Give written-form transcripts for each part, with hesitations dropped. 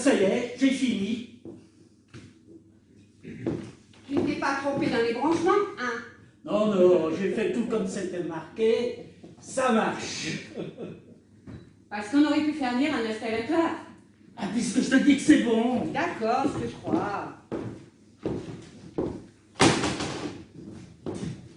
ça y est, j'ai fini. Tu ne t'es pas trompé dans les branchements, hein? Non, non, j'ai fait tout comme c'était marqué. Ça marche. Parce qu'on aurait pu faire venir un installateur. Ah, puisque je te dis que c'est bon. D'accord, ce que je crois.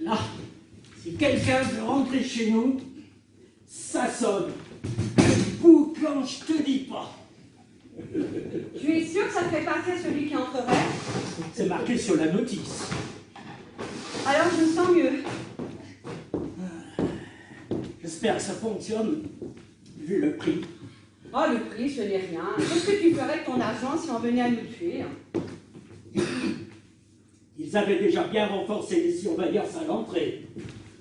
Là, si quelqu'un veut rentrer chez nous, ça sonne. Ou quand je te dis pas. Tu es sûr que ça fait partir celui qui entrerait? C'est marqué sur la notice. Alors je me sens mieux. J'espère que ça fonctionne, vu le prix. Oh, le prix, ce n'est rien. Qu'est-ce que tu ferais de ton argent si on venait à nous tuer? Ils avaient déjà bien renforcé les surveillances à l'entrée.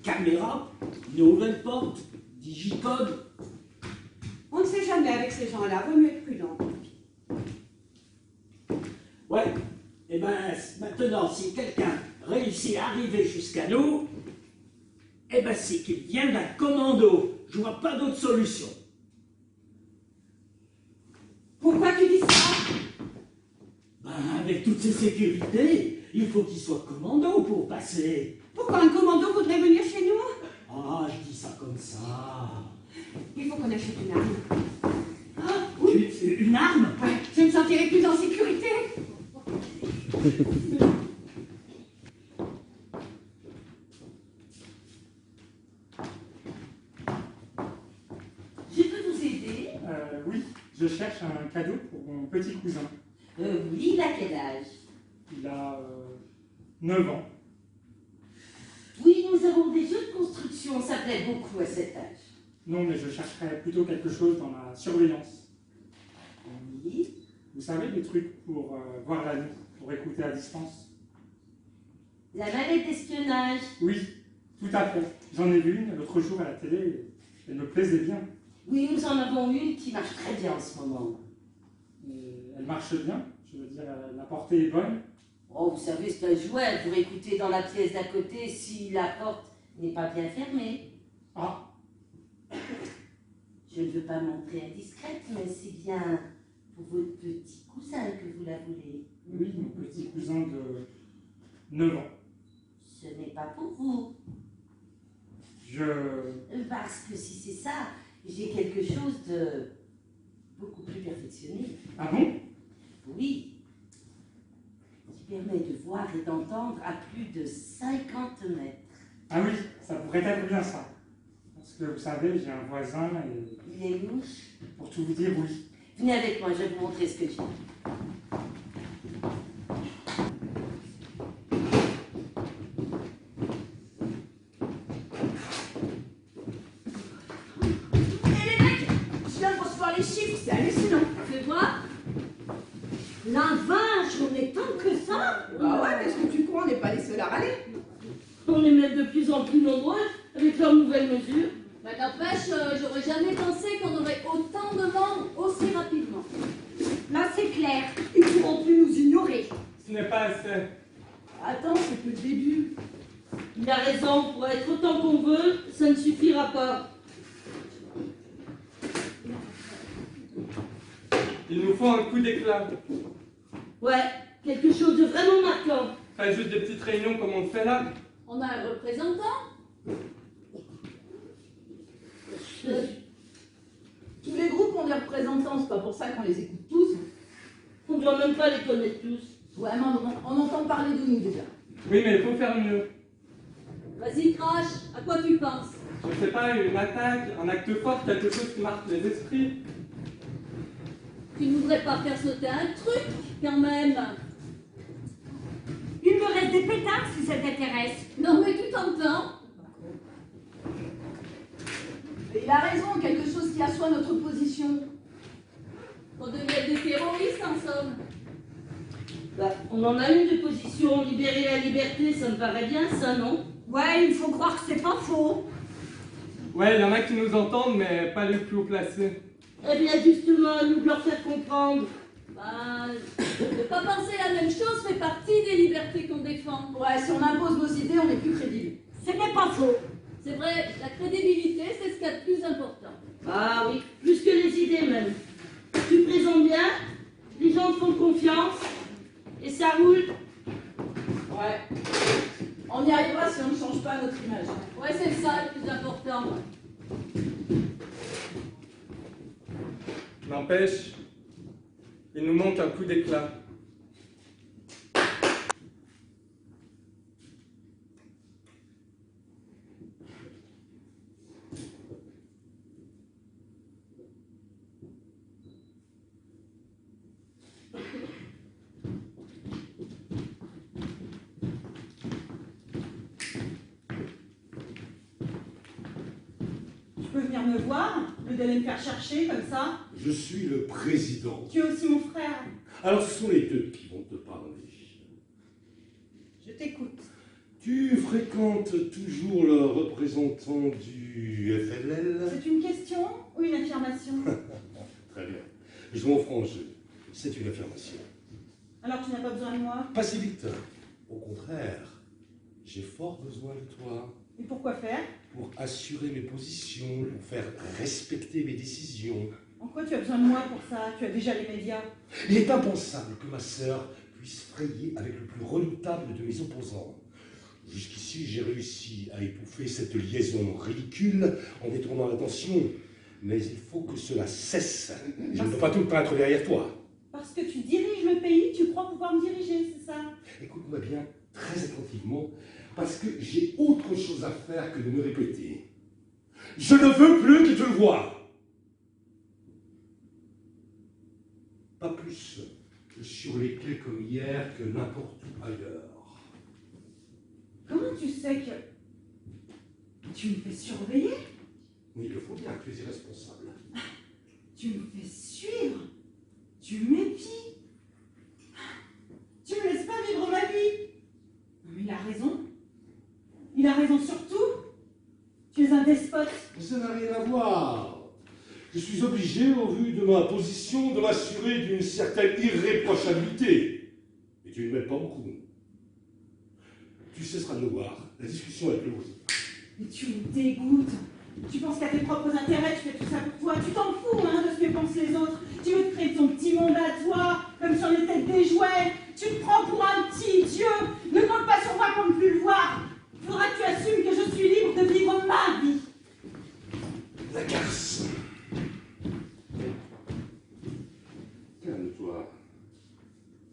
Caméra, nouvelle porte, digicode. On ne sait jamais avec ces gens-là, vaut mieux être prudent. Ouais, et ben maintenant, si quelqu'un réussit à arriver jusqu'à nous, eh ben c'est qu'il vient d'un commando. Je vois pas d'autre solution. Pourquoi tu dis ça? Ben, avec toutes ces sécurités, il faut qu'il soit commando pour passer. Pourquoi un commando voudrait venir chez nous? Ah, je dis ça comme ça. Il faut qu'on achète une arme. Ah, oui, une arme? Ouais, je me sentirai plus en sécurité. Je peux vous aider? Oui, je cherche un cadeau pour mon petit cousin. Oui, il a quel âge? Il a 9 ans. Oui, nous avons des jeux de construction, ça plaît beaucoup à cet âge. Non, mais je chercherais plutôt quelque chose dans la surveillance. Oui. Vous savez, des trucs pour voir la nuit, pour écouter à distance? La manette d'espionnage. Oui, tout à fait. J'en ai vu une l'autre jour à la télé et elle me plaisait bien. Oui, nous en avons une qui marche très bien en ce moment. Et elle marche bien, je veux dire, la portée est bonne. Oh, vous savez, c'est un jouet pour écouter dans la pièce d'à côté si la porte n'est pas bien fermée. Ah, Je ne veux pas montrer indiscrète, mais c'est bien pour votre petit cousin que vous la voulez. oui, mon petit cousin de 9 ans. Ce n'est pas pour vous. Parce que si c'est ça, j'ai quelque chose de beaucoup plus perfectionné. Ah bon? Oui. Qui permet de voir et d'entendre à plus de 50 mètres. Ah oui, ça pourrait être bien ça. Parce que vous savez, j'ai un voisin et Il est louche. pour tout vous dire, oui. Venez avec moi, je vais vous montrer ce que j'ai. C'est hallucinant. Fais voir. La vache, on est tant que ça. Bah ouais, qu'est-ce que tu crois? On n'est pas les seuls à râler. On est même de plus en plus nombreux avec leurs nouvelles mesures. Bah, n'empêche, j'aurais jamais pensé qu'on aurait autant de monde aussi rapidement. Là, c'est clair. Ils ne pourront plus nous ignorer. Ce n'est pas assez. Attends, c'est que le début. Il a raison, pour être autant qu'on veut, ça ne suffira pas. Il nous faut un coup d'éclat. Ouais, quelque chose de vraiment marquant. Pas juste des petites réunions comme on le fait là. On a un représentant. Tous les groupes ont des représentants, c'est pas pour ça qu'on les écoute tous. On ne doit même pas les connaître tous. Ouais, mais on entend parler de nous déjà. Oui, mais il faut faire mieux. Vas-y, crache. À quoi tu penses? Je sais pas, une attaque, un acte fort, quelque chose qui marque les esprits. Tu ne voudrais pas faire sauter un truc, quand même? Il me reste des pétards si ça t'intéresse. Non, mais tu t'entends? Et il a raison, quelque chose qui assoit notre position. On devient des terroristes, en somme. Bah, on en a une de position, libérer la liberté, ça me paraît bien, ça, non? Ouais, il faut croire que c'est pas faux. Ouais, il y en a qui nous entendent, mais pas les plus haut placés. Eh bien, justement, nous de leur faire comprendre. Bah, ne pas penser la même chose fait partie des libertés qu'on défend. Ouais, si on impose nos idées, on est plus crédible. Ce n'est pas faux. C'est vrai, la crédibilité, c'est ce qu'il y a de plus important. Ah oui, plus que les idées même. Tu présentes bien, Les gens te font confiance. Et ça roule. Ouais. On y arrivera si on ne change pas notre image. Ouais, c'est ça le plus important. N'empêche, il nous manque un coup d'éclat. Tu peux venir me voir, au lieu d'aller me faire chercher comme ça. Je suis le président. Tu es aussi mon frère. Alors ce sont les deux qui vont te parler. Je t'écoute. Tu fréquentes toujours le représentant du FLL? C'est une question ou une affirmation? Très bien. Je m'en frange. C'est une affirmation. Alors tu n'as pas besoin de moi? Pas si vite. Au contraire, j'ai fort besoin de toi. Et pourquoi faire? Pour assurer mes positions, pour faire respecter mes décisions. En quoi tu as besoin de moi pour ça? Tu as déjà les médias. Il est impensable que ma sœur puisse frayer avec le plus redoutable de mes opposants. Jusqu'ici, j'ai réussi à étouffer cette liaison ridicule en détournant l'attention. Mais il faut que cela cesse. Je ne peux pas tout peindre derrière toi. Parce que tu diriges le pays, tu crois pouvoir me diriger, c'est ça? Écoute-moi bien, très attentivement, parce que j'ai autre chose à faire que de me répéter. Je ne veux plus que tu le vois. Pas plus sur les clés comme hier que n'importe où ailleurs. Comment tu sais que... Tu me fais surveiller? Oui, il le faut bien, tu es irresponsable. Tu me fais suivre? Tu m'épies? Tu me laisses pas vivre ma vie? Non mais il a raison. Il a raison sur tout. Tu es un despote. Ça n'a rien à voir. Je suis obligé, au vu de ma position, de m'assurer d'une certaine irréprochabilité. Et tu ne m'aides pas beaucoup. Tu cesseras de le voir. La discussion est close. Mais tu me dégoûtes. Tu penses qu'à tes propres intérêts, tu fais tout ça pour toi. Tu t'en fous hein, de ce que pensent les autres. Tu veux te créer ton petit monde à toi, comme si on était des jouets. Tu te prends pour un petit dieu. Ne compte pas sur moi pour ne plus le voir. Il faudra que tu assumes que je suis libre de vivre ma vie. La garce. Calme-toi.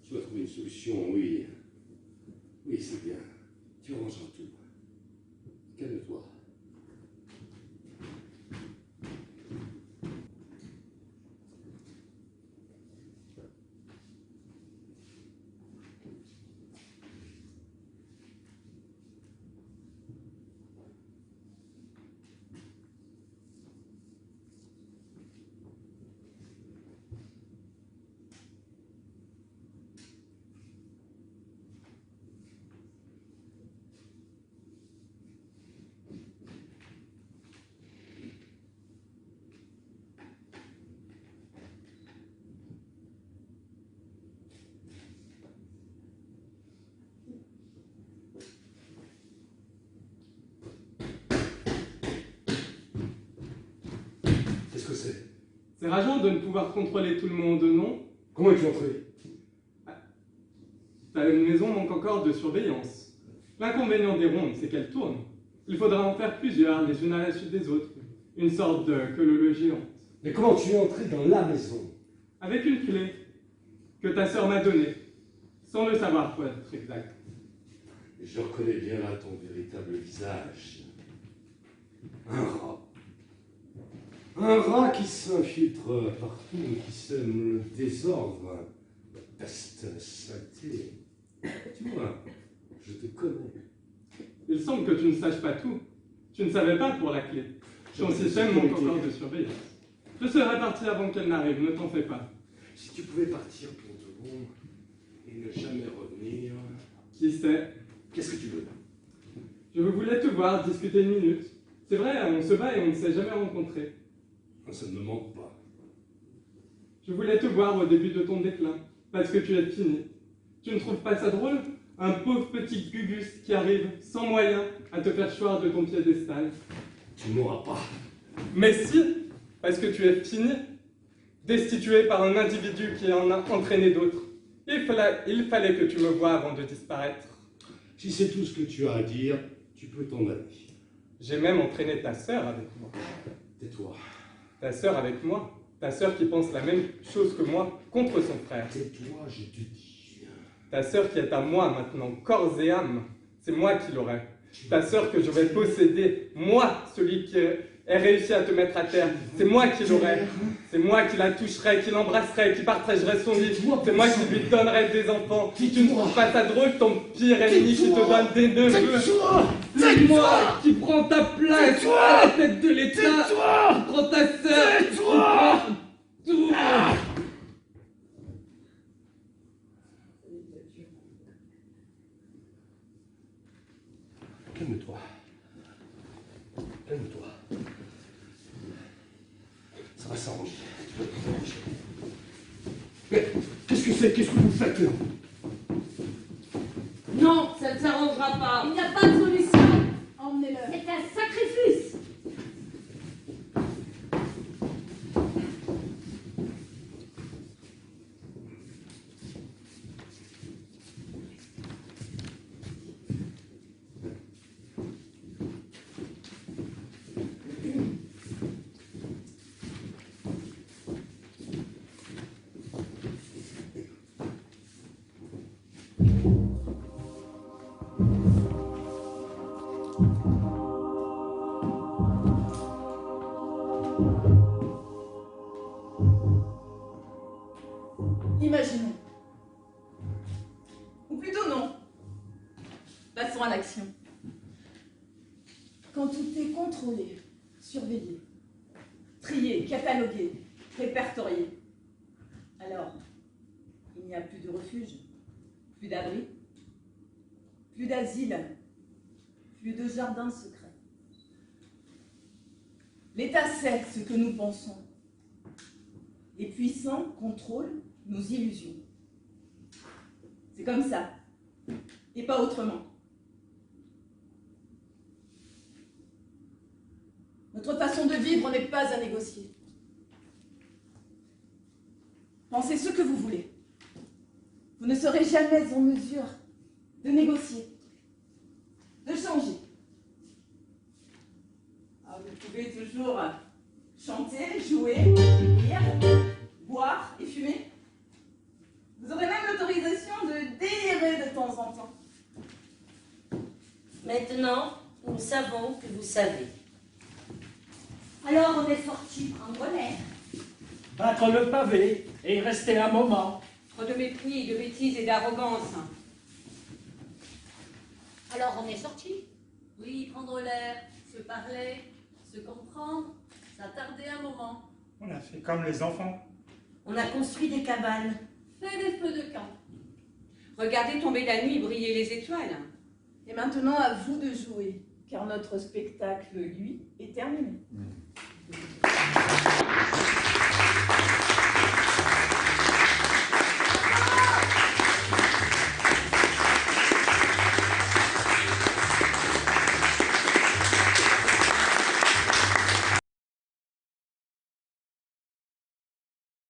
Tu vas trouver une solution, oui. Oui, c'est bien. Tu arrangeras tout. Calme-toi. Qu'est-ce que c'est? C'est rageant de ne pouvoir contrôler tout le monde, non? Comment es-tu entré? Ta maison manque encore de surveillance. L'inconvénient des rondes, c'est qu'elles tournent. Il faudra en faire plusieurs, les unes à la suite des autres. Une sorte de queue géante. Mais comment tu es entré dans la maison? Avec une clé que ta sœur m'a donnée, sans le savoir pour être exact. Je reconnais bien là ton véritable visage. Un rat. Un rat qui s'infiltre partout, qui sème le désordre. Peste, saleté. Tu vois, je te connais. Il semble que tu ne saches pas tout. Tu ne savais pas pour la clé. Ton système manque encore de surveillance. Je serai parti avant qu'elle n'arrive, ne t'en fais pas. Si tu pouvais partir pour de bon et ne jamais revenir... Qui sait? Qu'est-ce que tu veux? Je voulais te voir discuter une minute. C'est vrai, on se bat et on ne s'est jamais rencontrés. Ça ne me manque pas. Je voulais te voir au début de ton déclin, parce que tu es fini. Tu ne trouves pas ça drôle? Un pauvre petit Gugus qui arrive, sans moyens, à te faire choir de ton piédestal. Tu n'auras pas. Mais si, parce que tu es fini. destitué par un individu qui en a entraîné d'autres. Il fallait que tu me voies avant de disparaître. Si c'est tout ce que tu as à dire, tu peux t'en aller. J'ai même entraîné ta sœur avec moi. Tais-toi. Ta sœur avec moi. Ta sœur qui pense la même chose que moi contre son frère. Tais-toi, je te dis. Ta sœur qui est à moi maintenant, corps et âme. C'est moi qui l'aurai. Ta sœur que je vais posséder. Moi, celui qui ait réussi à te mettre à terre. C'est moi qui l'aurai. C'est moi qui la toucherai, qui l'embrasserai, qui partagerai son lit. C'est moi qui lui donnerai des enfants. Tu ne trouves pas ça drôle, ton pire ennemi qui te donne des neveux. C'est moi qui prends ta place à la tête de l'État. Qui prends ta sœur. Qui prends tout. Calme-toi. Calme-toi. Ça va s'arranger. Tu vas t'arranger. Mais qu'est-ce que c'est? Qu'est-ce que vous faites là? Non, ça ne s'arrangera pas. Il n'y a pas de solution. Emmenez-le. C'est un sacrifice. Imaginons. Ou plutôt non. Passons à l'action. Quand tout est contrôlé, surveillé, trié, catalogué, répertorié, alors il n'y a plus de refuge, plus d'abri, plus d'asile, plus de jardin secret. L'État sait ce que nous pensons. Les puissants contrôlent nos illusions. C'est comme ça, et pas autrement. Notre façon de vivre n'est pas à négocier. Pensez ce que vous voulez. Vous ne serez jamais en mesure de négocier, de changer. Alors vous pouvez toujours chanter, jouer, lire, boire et fumer. Vous aurez même l'autorisation de délirer de temps en temps. Maintenant, nous savons que vous savez. Alors on est sorti prendre l'air. Battre le pavé et y rester un moment. Trop de mépris, de bêtises et d'arrogance. Alors on est sorti. Oui, prendre l'air, se parler, se comprendre, s'attarder un moment. On a fait comme les enfants. On a construit des cabanes. Fait des feux de camp. Regardez tomber la nuit, briller les étoiles. Et maintenant, à vous de jouer, car notre spectacle, lui, est terminé.